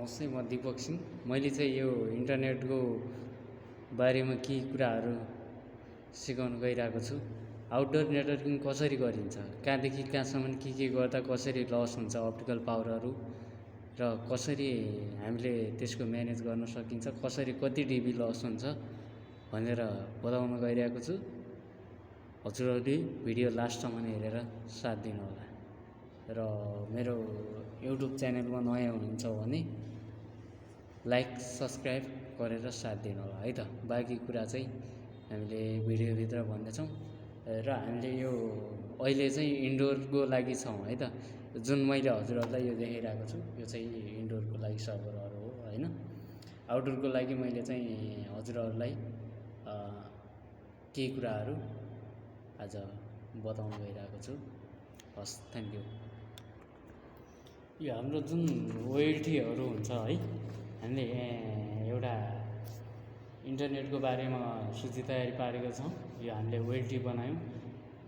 नमस्ते, म दीपक सिंह। मैले चाहिँ यो इन्टरनेटको बारेमा केही कुराहरू सिकाउन गइरहेको छु। आउटडोर नेटवर्किङ कसरी गरिन्छ, कहाँदेखि कहाँसम्म के गर्दा कसरी लस हुन्छ अप्टिकल पावरहरू, र कसरी हामीले त्यसको म्यानेज गर्न सकिन्छ, कसरी कति डिबी लस हुन्छ भनेर बताउन गइरहेको छु। हजुरहरूले भिडियो लास्टसम्म हेरेर साथ दिनुहोला। र मेरो युट्युब च्यानलमा नयाँ हुनुहुन्छ भने लाइक सब्सक्राइब गरेर साथ दिनु होला है त। बाँकी कुरा चाहिँ हामीले भिडियोभित्र भन्दैछौँ। र हामीले यो अहिले चाहिँ इन्डोरको लागि छौँ है त। जुन मैले हजुरहरूलाई यो देखाइरहेको छु यो चाहिँ इन्डोरको लागि सर्भरहरू हो होइन। आउटडोरको लागि मैले चाहिँ हजुरहरूलाई केही कुराहरू आज बताउन गइरहेको छु। हस्, थ्याङ्क यू। यो हाम्रो जुन ओएलटीहरू हुन्छ है, हामीले एउटा इन्टरनेटको बारेमा सूची तयारी पारेका छौँ। यो हामीले ओएलटी बनायौँ।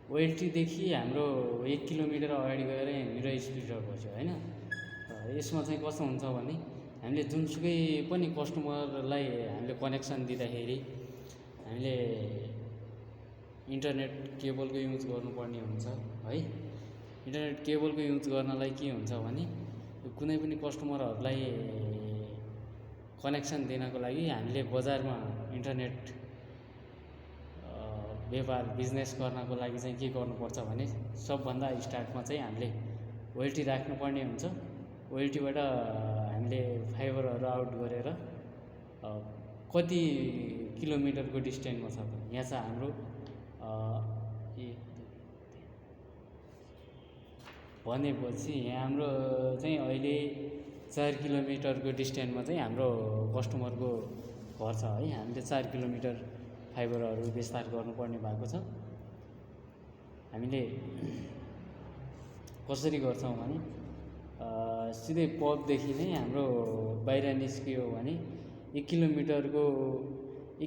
ओएलटीदेखि हाम्रो 1 किलोमिटर अगाडि गएर यहाँनिर स्प्लिटर बस्यो होइन। यसमा चाहिँ कस्तो हुन्छ भने हामीले जुनसुकै पनि कस्टमरलाई हामीले कनेक्सन दिँदाखेरि हामीले इन्टरनेट केबलको युज गर्नुपर्ने हुन्छ है। इन्टरनेट केबलको युज गर्नलाई के हुन्छ भने कुनै पनि कस्टमरहरूलाई कनेक्सन दिनको लागि हामीले बजारमा इन्टरनेट व्यापार बिजनेस गर्नको लागि चाहिँ के गर्नुपर्छ भने सबभन्दा स्टार्टमा चाहिँ हामीले ओएलटी राख्नुपर्ने हुन्छ। ओएलटीबाट हामीले फाइबरहरू आउट गरेर कति किलोमिटरको डिस्टेन्समा छ त यहाँ चाहिँ हाम्रो भनेपछि यहाँ हाम्रो चाहिँ अहिले 4 किलोमिटरको डिस्टेन्समा चाहिँ हाम्रो कस्टमरको घर छ है। हामीले 4 किलोमिटर फाइबरहरू विस्तार गर्नुपर्ने भएको छ। हामीले कसरी गर्छौँ भने सिधै पबदेखि नै हाम्रो बाहिर निस्कियो भने 1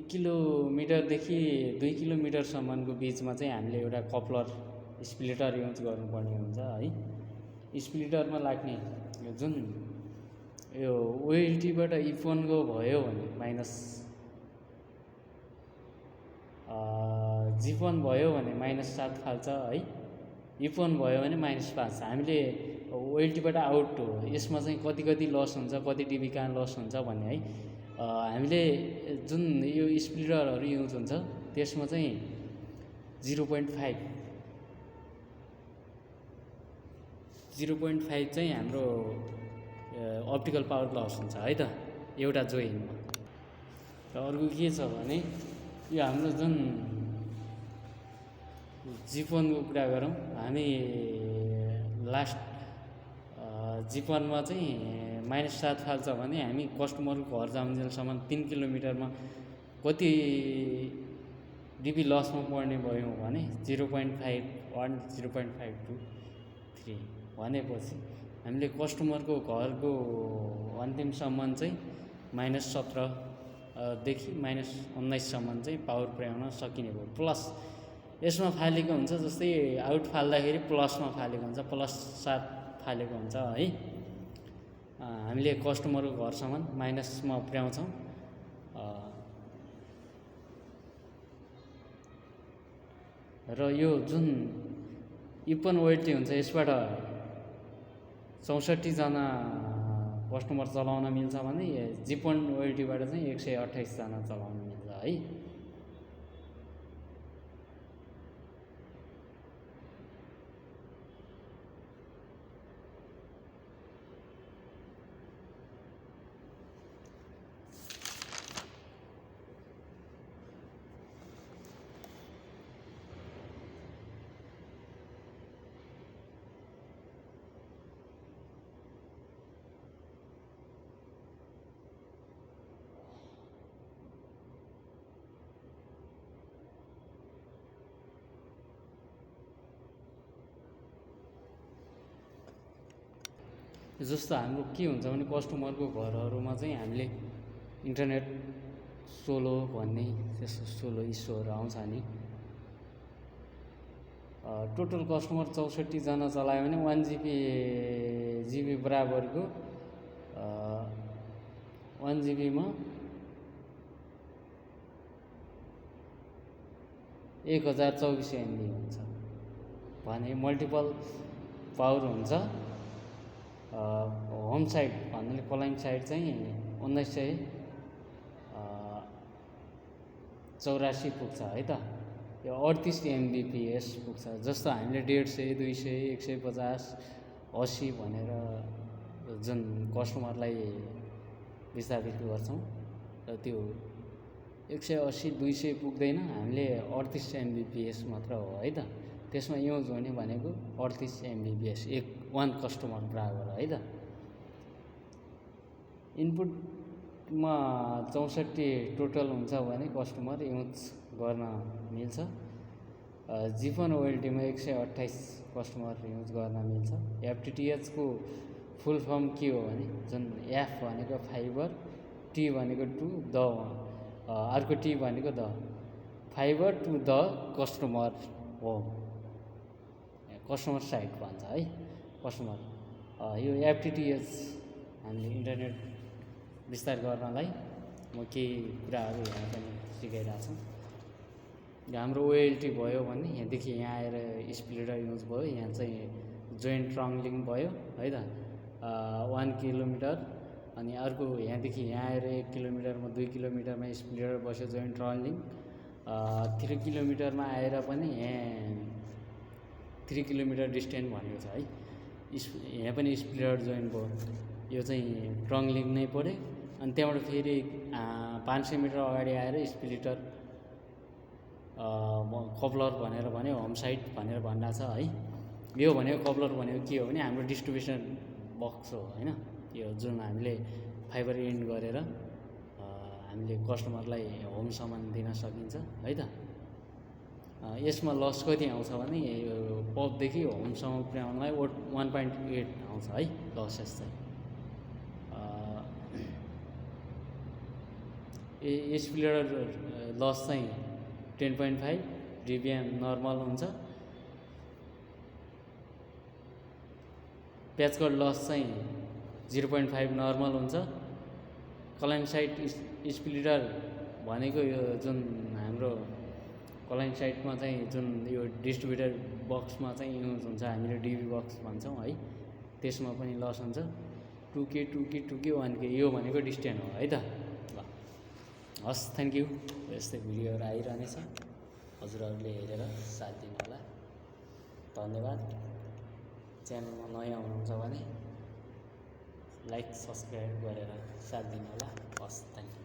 किलोमिटरदेखि 2 किलोमिटरसम्मको बिचमा चाहिँ हामीले एउटा कपलर स्प्लिटर युज गर्नुपर्ने हुन्छ है। स्प्लिटरमा लाग्ने जुन यो ओएलटीबाट इफोनको भयो भने माइनस जिफोन भयो भने -7 फाल्छ है। इफोन भयो भने -5। हामीले ओएलटीबाट आउट हो यसमा चाहिँ कति लस हुन्छ, कति डिबी कहाँ लस हुन्छ भन्ने है। हामीले जुन यो स्प्लिटरहरू युज हुन्छ त्यसमा चाहिँ 0.5 चाहिँ हाम्रो अप्टिकल पावर लस हुन्छ है त एउटा जोइनमा। र अर्को के छ भने यो हाम्रो जुन जिफोनको कुरा गरौँ, हामी लास्ट जिफोनमा चाहिँ -7 फाल्छ भने हामी कस्टमरको घर जाउन्जेलसम्म 3 किलोमिटरमा कति डिबी लसमा पर्ने भयौँ भने 0.51 0.523 भनेपछि हामीले कस्टमरको घरको अन्तिमसम्म चाहिँ -17 देखि -19सम्म चाहिँ पावर पुर्याउन सकिने भयो। प्लस यसमा फालेको हुन्छ जस्तै आउट फाल्दाखेरि प्लसमा फालेको हुन्छ, +7 फालेको हुन्छ है। हामीले कस्टमरको घरसम्म माइनसमा पुर्याउँछौँ। र यो जुन इपन ओएलटी हुन्छ यसबाट 64 जना कस्टमर चलाउन मिल्छ भने जिपन ओएलटीबाट चाहिँ 128 जना चलाउन मिल्छ है। जस्तो हाम्रो के हुन्छ भने कस्टमरको घरहरूमा चाहिँ हामीले इन्टरनेट सोलो भन्ने त्यस्तो सोलो इस्युहरू आउँछ नि। टोटल कस्टमर 64 जना चलायो भने 1 जिबी बराबरको 1 GB मा 1024 MB हुन्छ भने मल्टिपल पावर हुन्छ। होम साइड भन्नाले क्लाइन्ट साइड चाहिँ 1984 पुग्छ है त। यो 38 Mbps पुग्छ। जस्तो हामीले 150, 200, 150, 80 भनेर जुन कस्टमरलाई विस्तारित गर्छौँ र त्यो 180, 200 पुग्दैन, हामीले 38 Mbps मात्र हो है त। त्यसमा युज हुने भनेको 38 Mbps वान कस्टमर बराबर है त। इनपुटमा 64 टोटल हुन्छ भने कस्टमर युज गर्न मिल्छ। जिफोन ओएलटीमा 128 कस्टमर युज गर्न मिल्छ। FTTH को फुल फर्म के हो भने जुन एफ भनेको फाइबर, टी भनेको टु द, अर्को टी भनेको the, fibre to the customer हो, कस्टमर साइड भन्छ है। कस्टमर यो FTTH हामीले इन्टरनेट विस्तार गर्नलाई म केही कुराहरू यहाँ पनि सिकाइरहेको छु। हाम्रो ओएलटी भयो भने यहाँदेखि यहाँ आएर स्प्लिटर युज भयो, यहाँ चाहिँ जोइन्ट ट्रङ लिङ्क भयो है त 1 किलोमिटर। अनि अर्को यहाँदेखि यहाँ आएर 1 किलोमिटरमा 2 किलोमिटरमा स्प्लिटर बस्यो जोइन्ट ट्रङ लिङ्क। 3 किलोमिटरमा आएर पनि यहाँ 3 किलोमिटर डिस्टेन्स भनेको छ है। यहाँ पनि स्प्लिटर जोइन्ट भयो, यो चाहिँ ट्रङ लिङ्क नै पऱ्यो। अनि त्यहाँबाट फेरि 500 मिटर अगाडि आएर स्प्लिटर कपलर भनेर भन्यो, होम साइड भनेर भनिरहेको छ है। यो भनेको कपलर भनेको के हो भने हाम्रो डिस्ट्रिब्युसन बक्स हो होइन। यो जुन हामीले फाइबर एन्ड गरेर हामीले कस्टमरलाई होमसम्म दिन सकिन्छ है त। यसमा लस कति आउँछ भने यो पबदेखि होमसम्म पुर्याउनलाई 1.8 आउँछ है लसेस चाहिँ। स्प्लिटर लस चाहिँ 10.5 dBm नर्मल हुन्छ। प्याचकट लस चाहिँ 0.5 नर्मल हुन्छ। क्लाइन्ट साइड स्प्लिटर भनेको यो जुन हाम्रो क्लाइन्ट साइडमा चाहिँ जुन यो डिस्ट्रिब्युटर बक्समा चाहिँ युज हुन्छ, हामीले डिबी बक्स भन्छौँ है, त्यसमा पनि लस हुन्छ। 2K 1K यो भनेको डिस्टेन्स हो है त। ल हस्, थ्याङ्क यू। यस्तै भिडियोहरू आइरहनेछ, हजुरहरूले हेरेर साथ दिनु होला। धन्यवाद। च्यानलमा नयाँ हुनुहुन्छ भने लाइक सब्सक्राइब गरेर साथ दिनु होला। हस्, थ्याङ्क यू।